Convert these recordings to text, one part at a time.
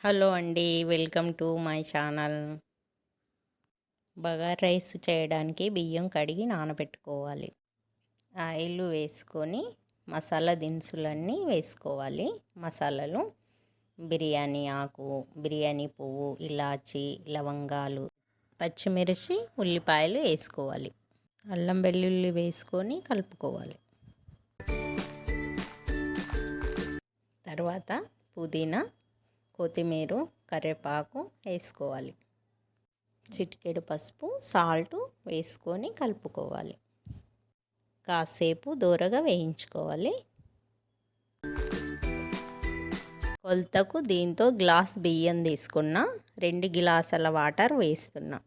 Hello అండి, welcome to my channel. Bagara rice చేయడానికి బియ్యం కడిగి నానబెట్టుకోవాలి. ఆయిల్ వేసుకొని మసాలా దినుసులన్నీ వేసుకోవాలి. మసాలాలు బిర్యానీ ఆకు, బిర్యానీ పువ్వు, ఇలాచి, లవంగాలు, పచ్చిమిర్చి, ఉల్లిపాయలు వేసుకోవాలి. అల్లం వెల్లుల్లి వేసుకొని కలుపుకోవాలి. తర్వాత పుదీనా, కొత్తిమీర, కరివేపాకు వేసుకోవాలి. చిటికెడు పసుపు, సాల్ట్ వేసుకొని కలుపుకోవాలి. కాసేపు దూరగా వేయించుకోవాలి. కొలతకు దీంతో గ్లాస్ బియ్యం తీసుకున్న 2 గ్లాసుల వాటర్ వేస్తున్నా.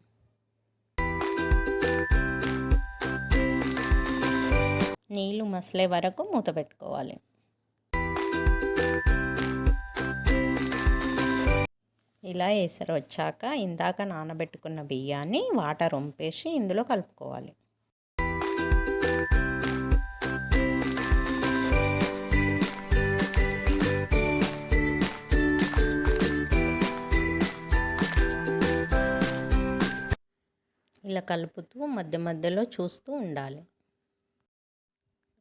నీళ్ళు మసలే వరకు మూత పెట్టుకోవాలి. ఇలా ఎసరు వచ్చాక ఇందాక నానబెట్టుకున్న బియ్యాన్ని వాటర్ వంపేసి ఇందులో కలుపుకోవాలి. ఇలా కలుపుతూ మధ్య మధ్యలో చూస్తూ ఉండాలి.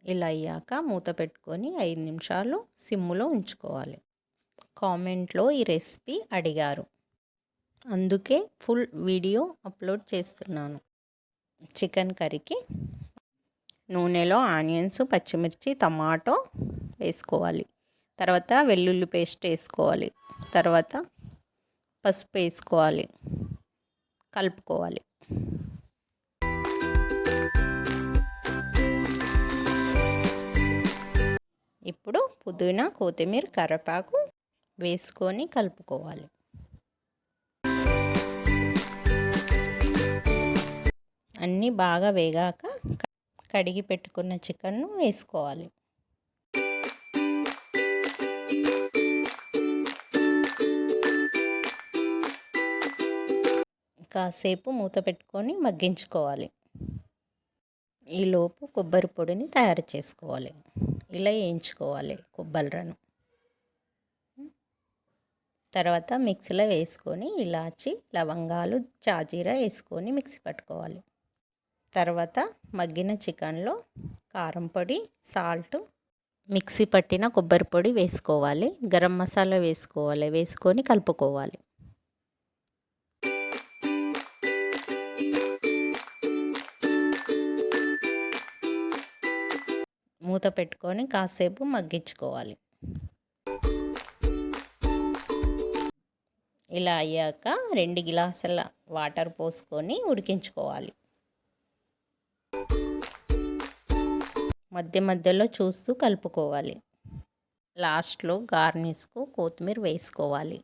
ఇలా అయ్యాక మూత పెట్టుకొని 5 నిమిషాలు సిమ్ములో ఉంచుకోవాలి. కామెంట్లో ఈ రెసిపీ అడిగారు, అందుకే ఫుల్ వీడియో అప్లోడ్ చేస్తున్నాను. చికెన్ కర్రీకి నూనెలో ఆనియన్స్, పచ్చిమిర్చి, టమాటో వేసుకోవాలి. తర్వాత వెల్లుల్లి పేస్ట్ వేసుకోవాలి. తర్వాత పసుపు వేసుకోవాలి. కలుపుకోవాలి. ఇప్పుడు పుదీనా, కొత్తిమీర, కరివేపాకు వేసుకొని కలుపుకోవాలి. అన్నీ బాగా వేగాక కడిగి పెట్టుకున్న చికెన్ను వేసుకోవాలి. కాసేపు మూత పెట్టుకొని మగ్గించుకోవాలి. ఈలోపు కొబ్బరి పొడిని తయారు చేసుకోవాలి. ఇలా వేయించుకోవాలి కొబ్బరిను. తర్వాత మిక్సీలో వేసుకొని ఇలాచి, లవంగాలు, జాజీరా వేసుకొని మిక్సీ పట్టుకోవాలి. తర్వాత మగ్గిన చికెన్లో కారం పొడి, సాల్ట్, మిక్సీ పట్టిన కొబ్బరి పొడి వేసుకోవాలి. గరం మసాలా వేసుకోవాలి. వేసుకొని కలుపుకోవాలి. మూత పెట్టుకొని కాసేపు మగ్గించుకోవాలి. ఇలా అయ్యాక 2 గ్లాసుల వాటర్ పోసుకొని ఉడికించుకోవాలి. మధ్య మధ్యలో చూస్తూ కలుపుకోవాలి. లాస్ట్లో గార్నిష్కు కొత్తిమీర వేసుకోవాలి.